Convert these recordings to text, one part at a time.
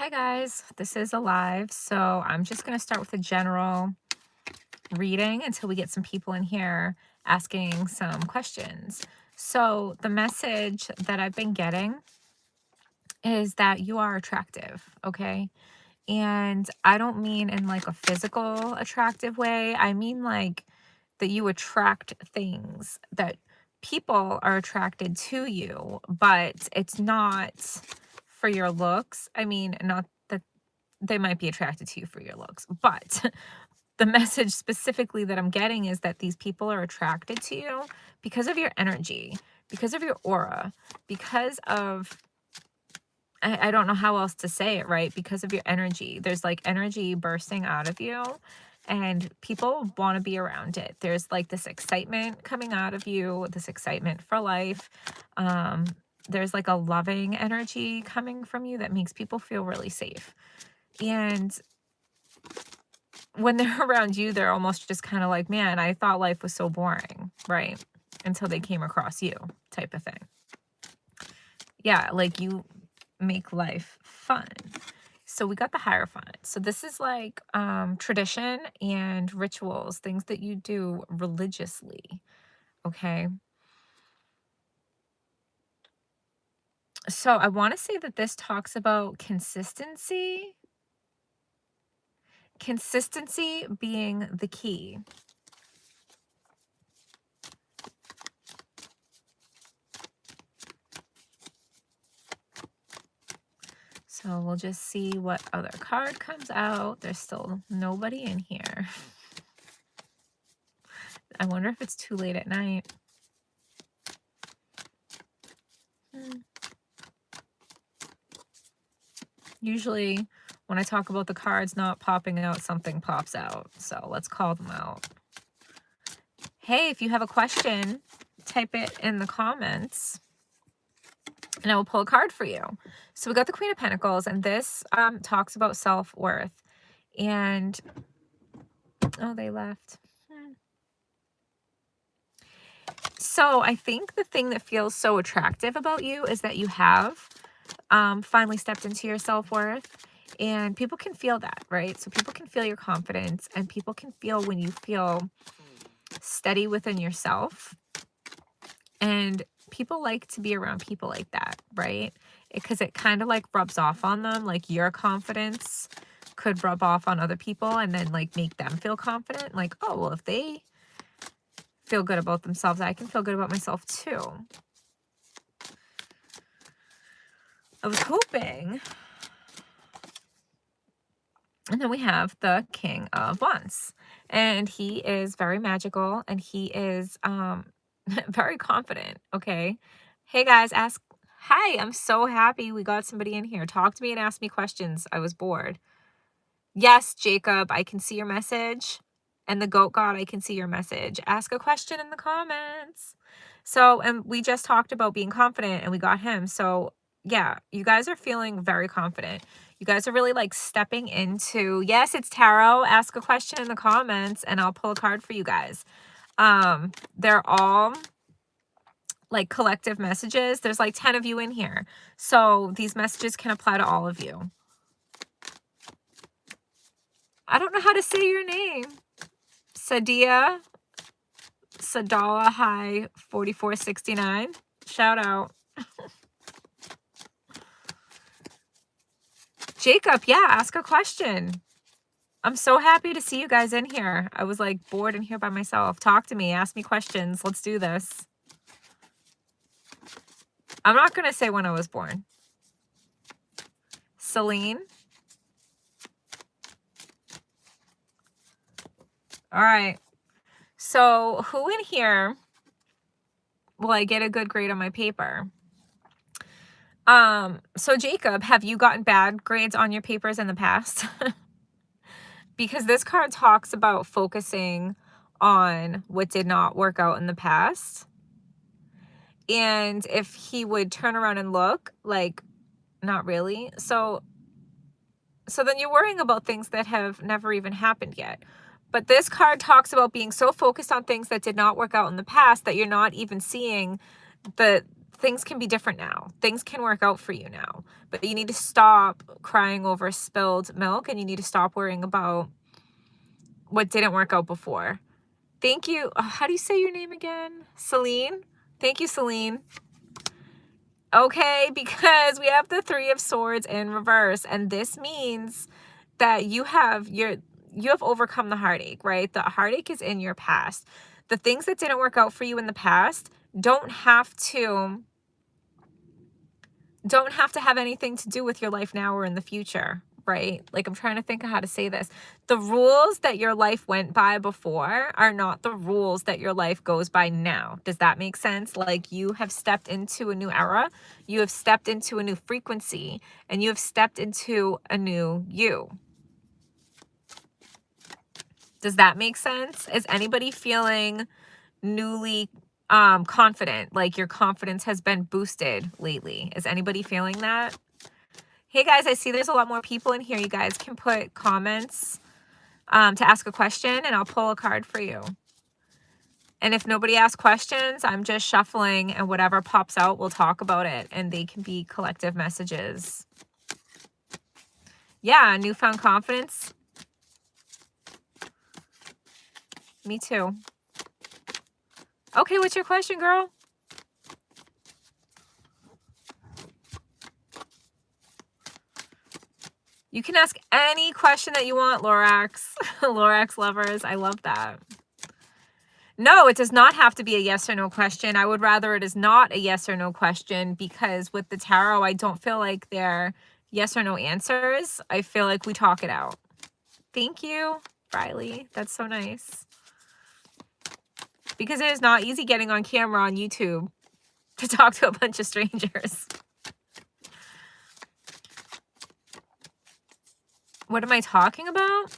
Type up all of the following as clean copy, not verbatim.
Hi guys, this is a live, so I'm just going to start with a general reading until we get some people in here asking some questions. So, the message that I've been getting is that you are attractive, okay? And I don't mean in like a physical attractive way. I mean like that you attract things, that people are attracted to you, but it's not for your looks. I mean, not that they might be attracted to you for your looks, but the message specifically that I'm getting is that these people are attracted to you because of your energy, because of your aura, because of I don't know how else to say it, right? Because of your energy. There's like energy bursting out of you and people want to be around it. There's like this excitement coming out of you, this excitement for life. Um, there's like a loving energy coming from you that makes people feel really safe. And when they're around you, they're almost just kind of like, man, I thought life was so boring, right? Until they came across you, type of thing. Yeah, like you make life fun. So we got the Hierophant. So this is like tradition and rituals, things that you do religiously. Okay. So I want to say that this talks about consistency being the key. So we'll just see what other card comes out. There's still nobody in here. I wonder if it's too late at night. Usually when I talk about the cards not popping out, something pops out. So let's call them out. Hey, if you have a question, type it in the comments and I will pull a card for you. So we got the Queen of Pentacles, and this talks about self-worth. And, oh, they left. So I think the thing that feels so attractive about you is that you have finally stepped into your self-worth. And people can feel that, right? So people can feel your confidence, and people can feel when you feel steady within yourself. And people like to be around people like that, right? Because it kind of like rubs off on them. Like your confidence could rub off on other people and then like make them feel confident. Like, oh, well, if they feel good about themselves, I can feel good about myself too. I was hoping. And then we have the King of Wands, and he is very magical, and he is very confident. Okay. Hey guys, hi, I'm so happy we got somebody in here. Talk to me and ask me questions. I was bored. Yes, Jacob, I can see your message. And the Goat God, I can see your message. Ask a question in the comments. So, and we just talked about being confident and we got him. So yeah, you guys are feeling very confident. You guys are really like stepping into, yes, it's tarot. Ask a question in the comments and I'll pull a card for you guys. They're all like collective messages. There's like 10 of you in here. So these messages can apply to all of you. I don't know how to say your name. Sadala High 4469. Shout out. Jacob, yeah, ask a question. I'm so happy to see you guys in here. I was like bored in here by myself. Talk to me, ask me questions. Let's do this. I'm not going to say when I was born. Celine. All right. So who in here will I get a good grade on my paper? So Jacob, have you gotten bad grades on your papers in the past? Because this card talks about focusing on what did not work out in the past. And if he would turn around and look, like, not really. So then you're worrying about things that have never even happened yet. But this card talks about being so focused on things that did not work out in the past that you're not even seeing the things can be different now. Things can work out for you now. But you need to stop crying over spilled milk, and you need to stop worrying about what didn't work out before. Thank you. How do you say your name again? Celine? Thank you, Celine. Okay, because we have the Three of Swords in reverse, and this means that you have overcome the heartache, right? The heartache is in your past. The things that didn't work out for you in the past don't have to have anything to do with your life now or in the future, right? Like, I'm trying to think of how to say this. The rules that your life went by before are not the rules that your life goes by now. Does that make sense? Like, you have stepped into a new era, you have stepped into a new frequency, and you have stepped into a new you. Does that make sense? Is anybody feeling newly confident, like your confidence has been boosted lately? Is anybody feeling that? Hey guys, I see there's a lot more people in here. You guys can put comments to ask a question, and I'll pull a card for you. And if nobody asks questions, I'm just shuffling, and whatever pops out, we'll talk about it, and they can be collective messages. Yeah, newfound confidence. Me too. Okay, what's your question, girl? You can ask any question that you want, Lorax. Lorax lovers, I love that. No, it does not have to be a yes or no question. I would rather it is not a yes or no question, because with the tarot, I don't feel like they're yes or no answers. I feel like we talk it out. Thank you, Riley. That's so nice. Because it is not easy getting on camera on YouTube to talk to a bunch of strangers. What am I talking about?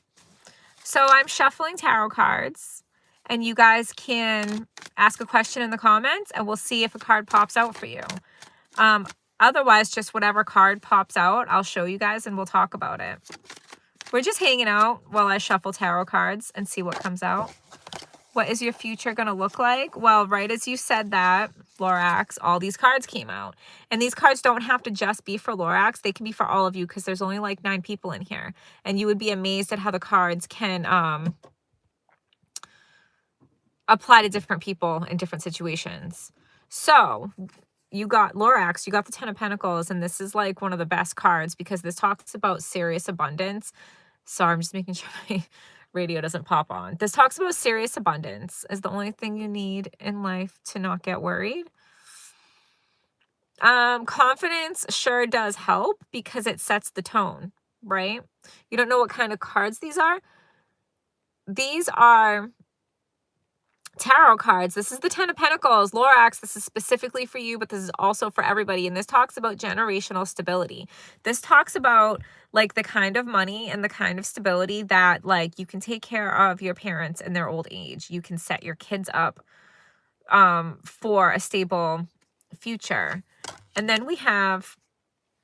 So I'm shuffling tarot cards, and you guys can ask a question in the comments, and we'll see if a card pops out for you. Otherwise, just whatever card pops out, I'll show you guys and we'll talk about it. We're just hanging out while I shuffle tarot cards and see what comes out. What is your future going to look like? Well, right as you said that, Lorax, all these cards came out. And these cards don't have to just be for Lorax. They can be for all of you, because there's only like 9 people in here. And you would be amazed at how the cards can apply to different people in different situations. So you got Lorax, you got the 10 of Pentacles, and this is like one of the best cards because this talks about serious abundance. Sorry, I'm just making sure my radio doesn't pop on. This talks about serious abundance is the only thing you need in life to not get worried. Confidence sure does help because it sets the tone, right? You don't know what kind of cards these are. These are tarot cards. This is the 10 of Pentacles. Lorax, this is specifically for you, but this is also for everybody. And this talks about generational stability. This talks about like the kind of money and the kind of stability that like you can take care of your parents in their old age. You can set your kids up for a stable future. And then we have,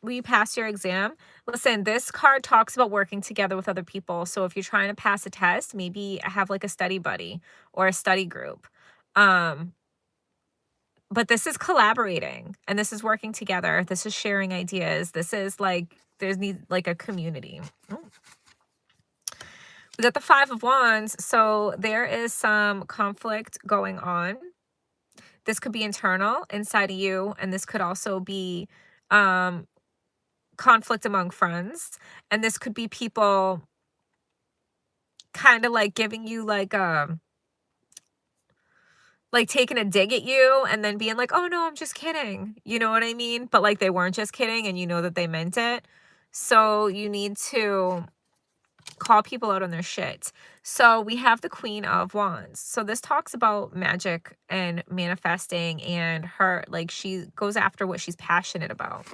will you pass your exam? Listen, this card talks about working together with other people. So if you're trying to pass a test, maybe have like a study buddy or a study group. But this is collaborating, and this is working together. This is sharing ideas. This is like, there's like a community. Oh. We got the 5 of Wands. So there is some conflict going on. This could be internal inside of you, and this could also be conflict among friends, and this could be people kind of like giving you like taking a dig at you and then being like, oh no, I'm just kidding, you know what I mean? But like they weren't just kidding, and you know that they meant it. So you need to call people out on their shit. So we have the Queen of Wands. So this talks about magic and manifesting, and her, like, she goes after what she's passionate about.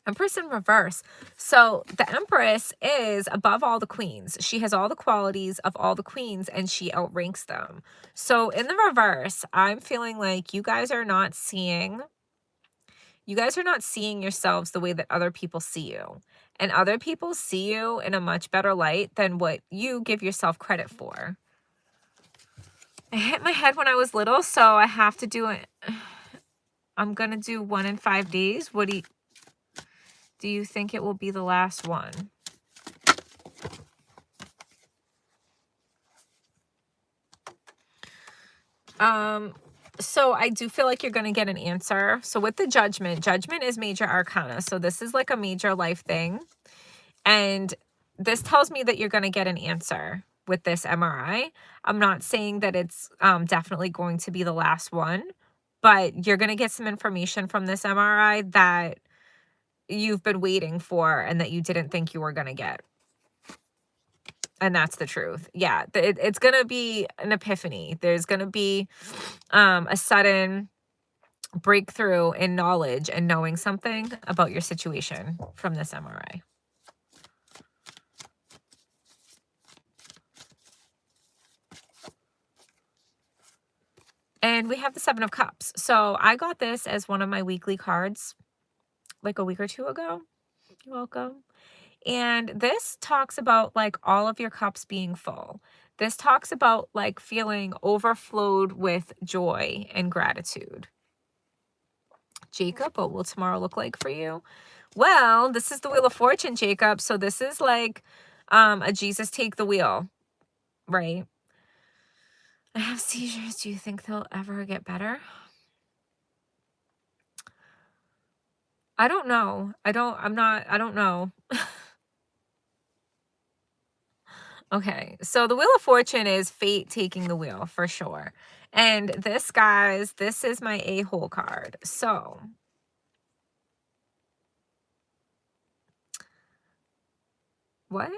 Empress in reverse. So the Empress is above all the queens. She has all the qualities of all the queens, and she outranks them. So in the reverse, I'm feeling like you guys are not seeing yourselves the way that other people see you. And other people see you in a much better light than what you give yourself credit for. I hit my head when I was little, so I have to do it. I'm going to do 1 in 5 days. What do you think it will be the last one? So I do feel like you're going to get an answer. So with the judgment is major arcana. So this is like a major life thing. And this tells me that you're going to get an answer with this MRI. I'm not saying that it's definitely going to be the last one, but you're going to get some information from this MRI that you've been waiting for and that you didn't think you were going to get. And that's the truth. Yeah, it's going to be an epiphany. There's going to be a sudden breakthrough in knowledge and knowing something about your situation from this MRI. And we have the 7 of Cups. So I got this as one of my weekly cards like a week or two ago. You're welcome. And this talks about like all of your cups being full. This talks about like feeling overflowed with joy and gratitude. Jacob, what will tomorrow look like for you? Well, this is the Wheel of Fortune, Jacob. So this is like a Jesus take the wheel, right? I have seizures. Do you think they'll ever get better? I don't know. I don't know. Okay, so the Wheel of Fortune is fate taking the wheel for sure. And this, guys, this is my a-hole card. So what?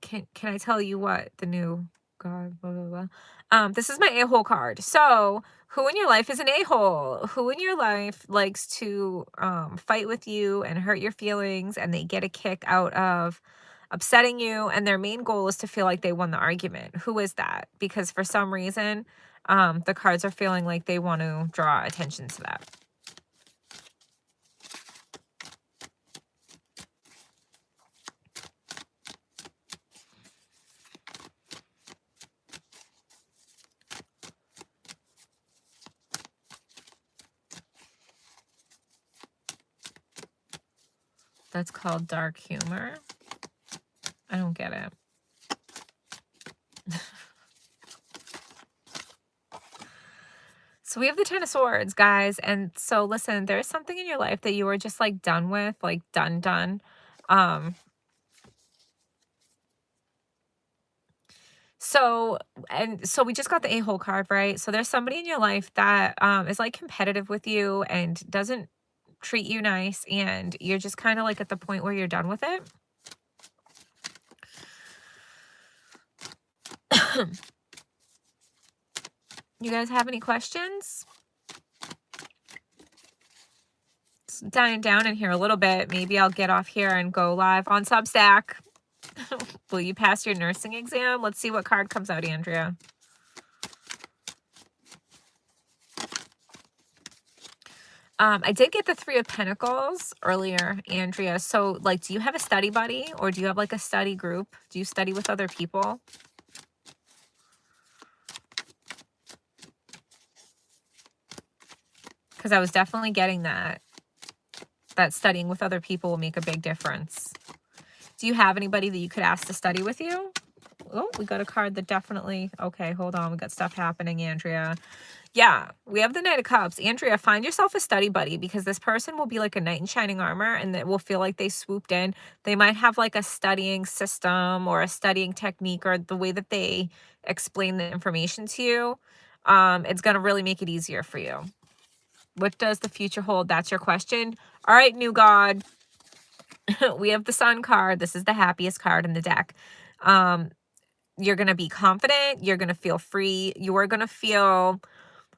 Can I tell you what the new God, blah, blah, blah. This is my a-hole card. So who in your life is an a-hole? Who in your life likes to fight with you and hurt your feelings, and they get a kick out of upsetting you, and their main goal is to feel like they won the argument? Who is that? Because for some reason, the cards are feeling like they want to draw attention to that. That's called dark humor. I don't get it. So we have the 10 of Swords, guys. And so listen, there's something in your life that you were just like done with, like done. So we just got the a-hole card, right? So there's somebody in your life that is like competitive with you and doesn't treat you nice, and you're just kind of like at the point where you're done with it. You guys have any questions? It's dying down in here a little bit. Maybe I'll get off here and go live on Substack. Will you pass your nursing exam? Let's see what card comes out, Andrea. I did get the 3 of Pentacles earlier, Andrea. So, like, do you have a study buddy, or do you have like a study group? Do you study with other people? Because I was definitely getting that studying with other people will make a big difference. Do you have anybody that you could ask to study with you? Oh, we got a card that definitely... Okay, hold on. We got stuff happening, Andrea. Yeah, we have the Knight of Cups. Andrea, find yourself a study buddy, because this person will be like a knight in shining armor, and it will feel like they swooped in. They might have like a studying system or a studying technique, or the way that they explain the information to you. It's going to really make it easier for you. What does the future hold? That's your question. All right, new God. We have the Sun card. This is the happiest card in the deck. You're going to be confident. You're going to feel free. You are going to feel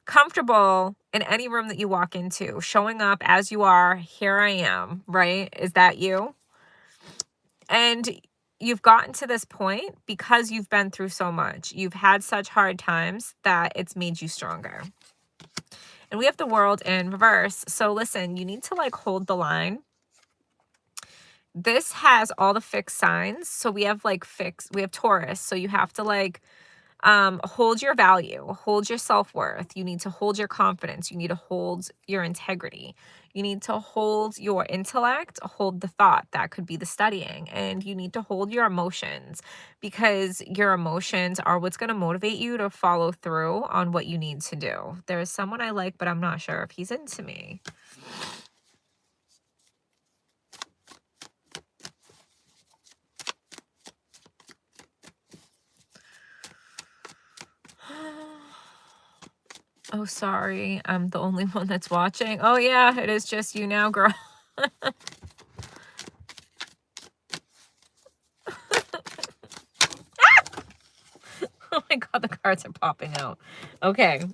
comfortable in any room that you walk into, showing up as you are. Here I am, right? Is that you? And you've gotten to this point because you've been through so much. You've had such hard times that it's made you stronger. And we have the World in reverse. So listen, you need to like hold the line. This has all the fixed signs. So we have like we have Taurus. So you have to like Hold your value, hold your self-worth. You need to hold your confidence. You need to hold your integrity. You need to hold your intellect, hold the thought. That could be the studying. And you need to hold your emotions, because your emotions are what's going to motivate you to follow through on what you need to do. There is someone I like, but I'm not sure if he's into me. Oh, sorry. I'm the only one that's watching. Oh, yeah, it is just you now, girl. Oh my God, the cards are popping out. Okay.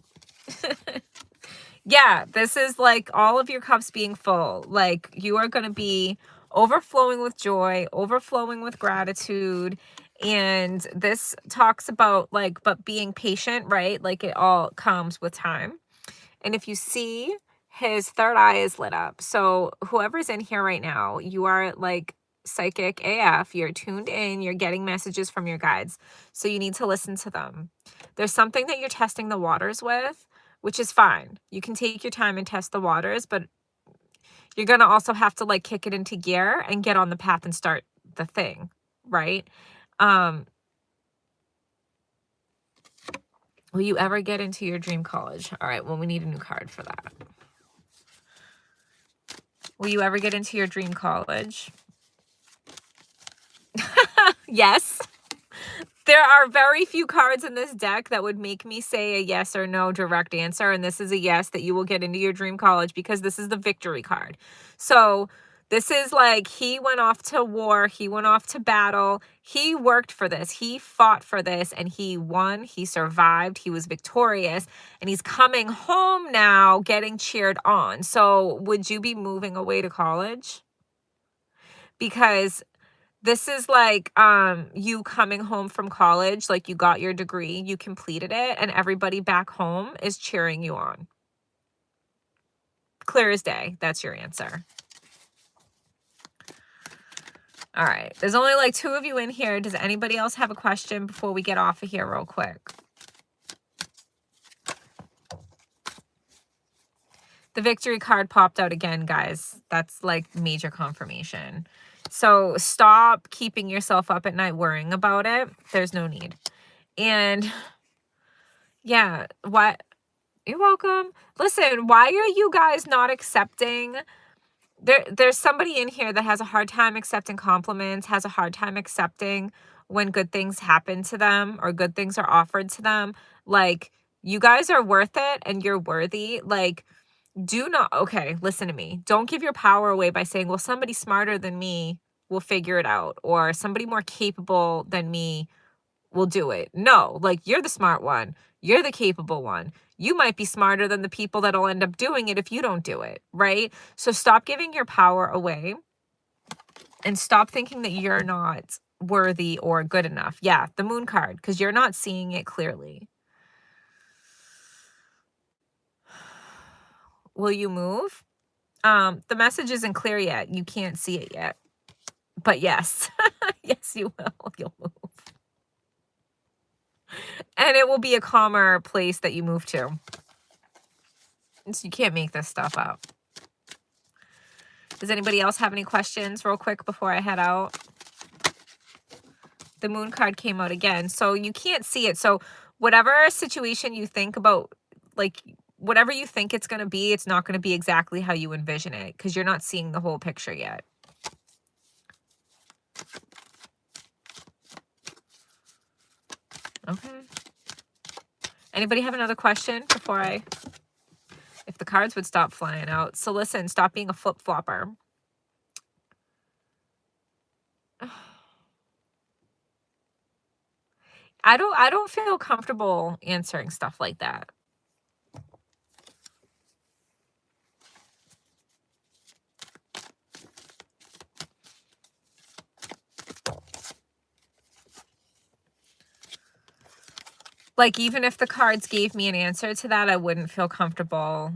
Yeah, this is like all of your cups being full. Like you are going to be overflowing with joy, overflowing with gratitude. And this talks about like, but being patient, right? Like it all comes with time. And if you see, his third eye is lit up. So whoever's in here right now, you are like psychic AF. You're tuned in. You're getting messages from your guides. So you need to listen to them. There's something that you're testing the waters with, which is fine. You can take your time and test the waters, but you're going to also have to like kick it into gear and get on the path and start the thing, right? Will you ever get into your dream college? All right, well, we need a new card for that. Will you ever get into your dream college? Yes. There are very few cards in this deck that would make me say a yes or no direct answer. And this is a yes, that you will get into your dream college, because this is the victory card. So this is like he went off to war. He went off to battle. He worked for this. He fought for this and he won. He survived. He was victorious and he's coming home now getting cheered on. So would you be moving away to college? Because this is like you coming home from college, like you got your degree, you completed it, and everybody back home is cheering you on. Clear as day. That's your answer. All right. There's only like 2 of you in here. Does anybody else have a question before we get off of here real quick? The victory card popped out again, guys. That's like major confirmation. So stop keeping yourself up at night worrying about it. There's no need. And yeah, what? You're welcome. Listen, why are you guys not accepting? There's somebody in here that has a hard time accepting compliments, has a hard time accepting when good things happen to them or good things are offered to them. Like, you guys are worth it and you're worthy. Like, do not, okay, listen to me. Don't give your power away by saying, well, somebody smarter than me will figure it out, or somebody more capable than me will do it. No, like you're the smart one. You're the capable one. You might be smarter than the people that'll end up doing it if you don't do it, right? So stop giving your power away and stop thinking that you're not worthy or good enough. Yeah, the moon card, because you're not seeing it clearly. Will you move? The message isn't clear yet. You can't see it yet. But yes, yes, you will. You'll move. And it will be a calmer place that you move to. So you can't make this stuff up. Does anybody else have any questions real quick before I head out? The moon card came out again. So you can't see it. So whatever situation you think about, like whatever you think it's going to be, it's not going to be exactly how you envision it, because you're not seeing the whole picture yet. Okay. Anybody have another question before if the cards would stop flying out? So listen, stop being a flip-flopper. I don't feel comfortable answering stuff like that. Like, even if the cards gave me an answer to that, I wouldn't feel comfortable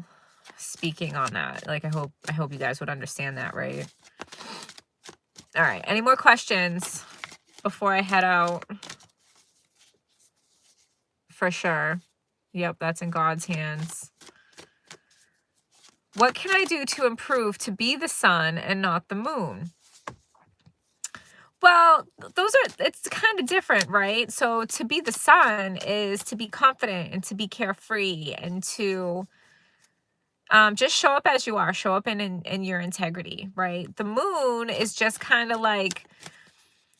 speaking on that. Like, I hope you guys would understand that, right? All right. Any more questions before I head out? for sure. Yep, that's in God's hands. What can I do to improve to be the sun and not the moon? Well, it's kind of different, right? So to be the sun is to be confident and to be carefree and to just show up as you are, show up in your integrity, right? The moon is just kind of like,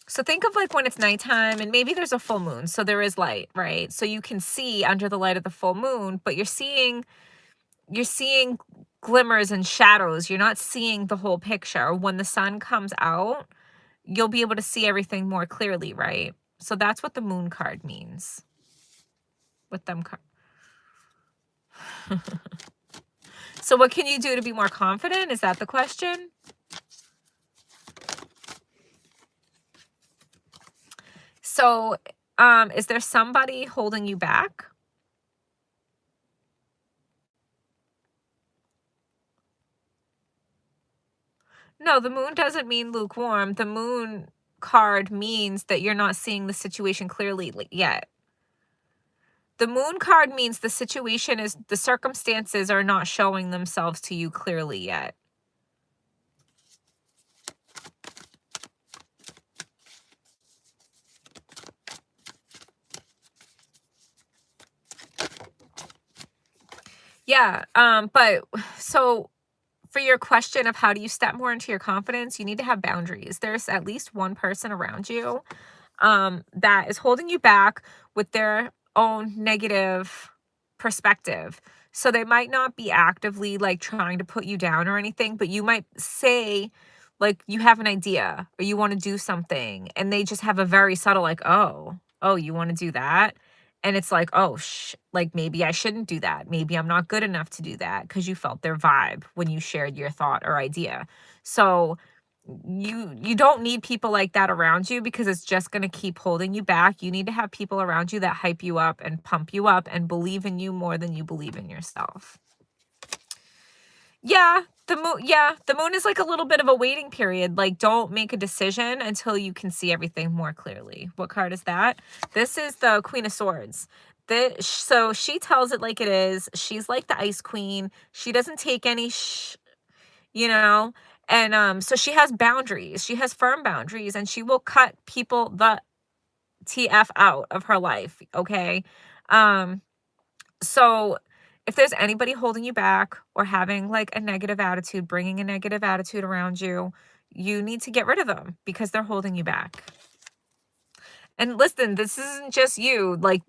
so think of like when it's nighttime and maybe there's a full moon, so there is light, right? So you can see under the light of the full moon, but you're seeing glimmers and shadows. You're not seeing the whole picture. When the sun comes out, you'll be able to see everything more clearly, right? So that's what the moon card means with them. So what can you do to be more confident? Is that the question? So, is there somebody holding you back? No, the moon doesn't mean lukewarm. The moon card means that you're not seeing the situation clearly yet. The moon card means the circumstances are not showing themselves to you clearly yet. Yeah, but so for your question of how do you step more into your confidence, you need to have boundaries. There's at least one person around you that is holding you back with their own negative perspective. So they might not be actively like trying to put you down or anything, but you might say like you have an idea or you want to do something and they just have a very subtle like, oh, you want to do that? And it's like, oh, like maybe I shouldn't do that. Maybe I'm not good enough to do that because you felt their vibe when you shared your thought or idea. So you don't need people like that around you because it's just going to keep holding you back. You need to have people around you that hype you up and pump you up and believe in you more than you believe in yourself. The moon is like a little bit of a waiting period. Like don't make a decision until you can see everything more clearly. What card is that? This is the Queen of Swords. So she tells it like it is. She's like the ice queen. She doesn't take any you know, and so she has boundaries. She has firm boundaries and she will cut people the TF out of her life, okay? Um so if there's anybody holding you back or having like a negative attitude, bringing a negative attitude around you, you need to get rid of them because they're holding you back. And listen, this isn't just you. Like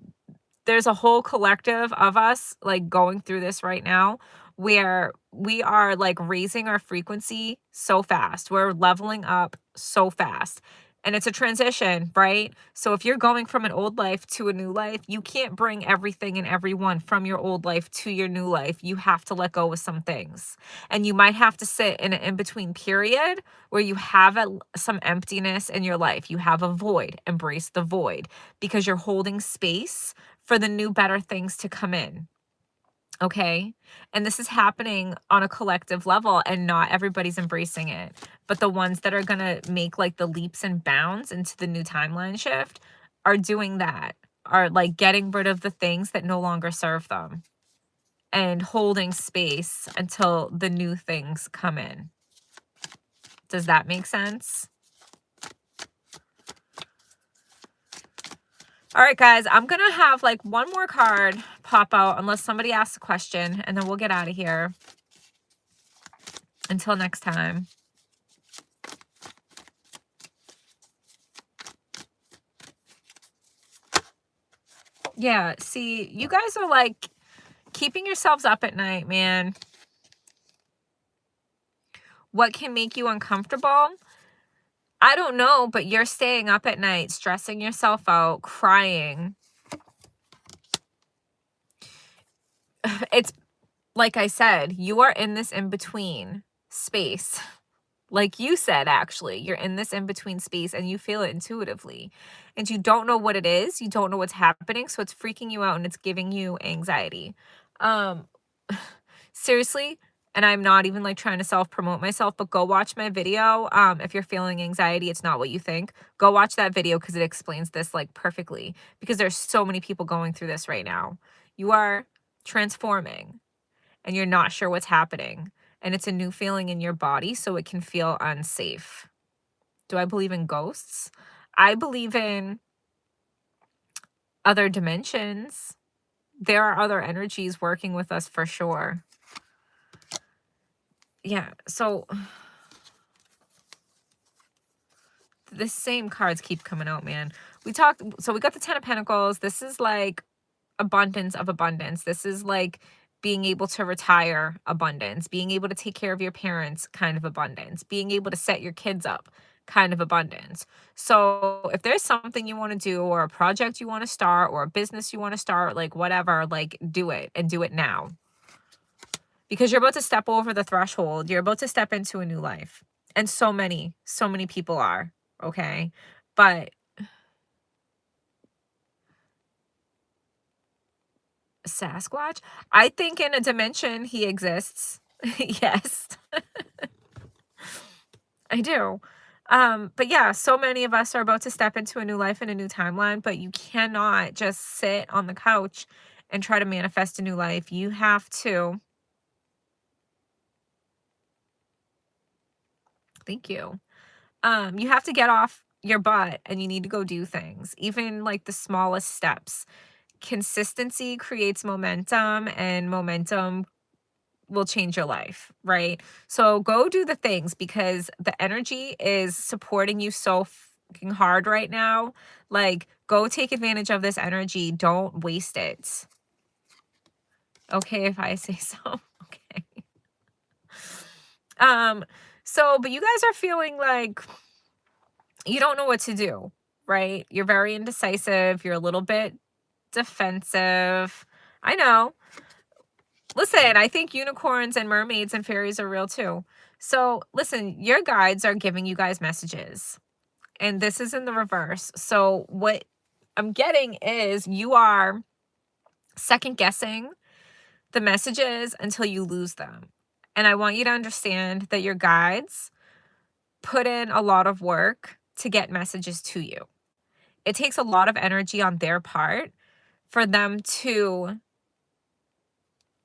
there's a whole collective of us like going through this right now where we are like raising our frequency so fast. We're leveling up so fast. And it's a transition, right? So if you're going from an old life to a new life, you can't bring everything and everyone from your old life to your new life. You have to let go of some things. And you might have to sit in an in-between period where you have some emptiness in your life. You have a void. Embrace the void because you're holding space for the new, better things to come in. Okay. And this is happening on a collective level, and not everybody's embracing it. But the ones that are going to make like the leaps and bounds into the new timeline shift are doing that, are like getting rid of the things that no longer serve them and holding space until the new things come in. Does that make sense? All right, guys, I'm going to have like one more card pop out unless somebody asks a question, and then we'll get out of here. Until next time. Yeah, see, you guys are like keeping yourselves up at night, man. What can make you uncomfortable? I don't know, but you're staying up at night, stressing yourself out, crying. It's like I said, you are in this in-between space. Like you said, actually, you're in this in-between space and you feel it intuitively. And you don't know what it is. You don't know what's happening. So it's freaking you out and it's giving you anxiety. Um, seriously, And I'm not even like trying to self-promote myself, but go watch my video. If you're feeling anxiety, it's not what you think. Go watch that video because it explains this like perfectly. Because there's so many people going through this right now. You are transforming and you're not sure what's happening. And it's a new feeling in your body, so it can feel unsafe. Do I believe in ghosts? I believe in other dimensions. There are other energies working with us for sure. Yeah, so the same cards keep coming out, man. We got the 10 of Pentacles. This is like abundance of abundance. This is like being able to retire abundance, being able to take care of your parents kind of abundance, being able to set your kids up kind of abundance. So if there's something you want to do or a project you want to start or a business you want to start, like whatever, like do it and do it now. Because you're about to step over the threshold. You're about to step into a new life. And so many people are, okay? But Sasquatch? I think in a dimension he exists. Yes. I do. But yeah, so many of us are about to step into a new life and a new timeline, but you cannot just sit on the couch and try to manifest a new life. You have to. Thank you. You have to get off your butt and you need to go do things, even like the smallest steps. Consistency creates momentum, and momentum will change your life, right? So go do the things because the energy is supporting you so fucking hard right now. Like, go take advantage of this energy. Don't waste it. Okay, if I say so. Okay. But you guys are feeling like you don't know what to do, right? You're very indecisive. You're a little bit defensive. I know. Listen, I think unicorns and mermaids and fairies are real too. So listen, your guides are giving you guys messages. And this is in the reverse. So what I'm getting is you are second guessing the messages until you lose them. And I want you to understand that your guides put in a lot of work to get messages to you. It takes a lot of energy on their part for them to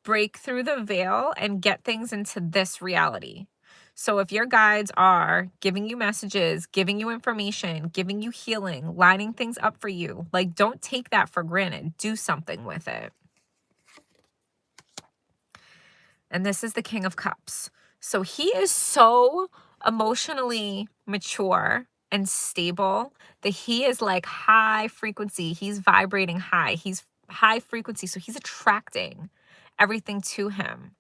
break through the veil and get things into this reality. So if your guides are giving you messages, giving you information, giving you healing, lining things up for you, like don't take that for granted. Do something with it. And this is the King of Cups. So he is so emotionally mature and stable that he is like high frequency. He's vibrating high. He's high frequency. So he's attracting everything to him.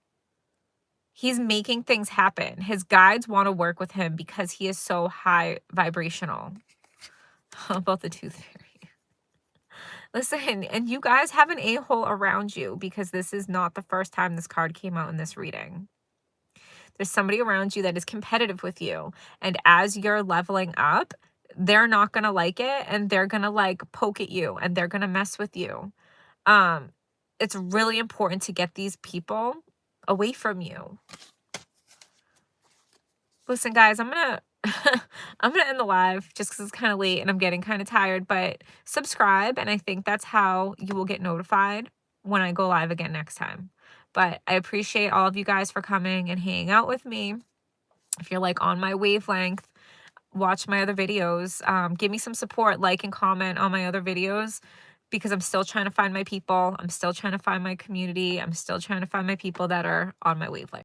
He's making things happen. His guides want to work with him because he is so high vibrational. How about the tooth fairy? Listen, and you guys have an a-hole around you because this is not the first time this card came out in this reading. There's somebody around you that is competitive with you. And as you're leveling up, they're not going to like it. And they're going to like poke at you and they're going to mess with you. It's really important to get these people away from you. Listen, guys, I'm gonna I'm gonna end the live just because it's kind of late and I'm getting kind of tired, but subscribe, and I think that's how you will get notified when I go live again next time. But I appreciate all of you guys for coming and hanging out with me. If you're like on my wavelength, watch my other videos. Give me some support, like and comment on my other videos, because I'm still trying to find my people. I'm still trying to find my community. I'm still trying to find my people that are on my wavelength.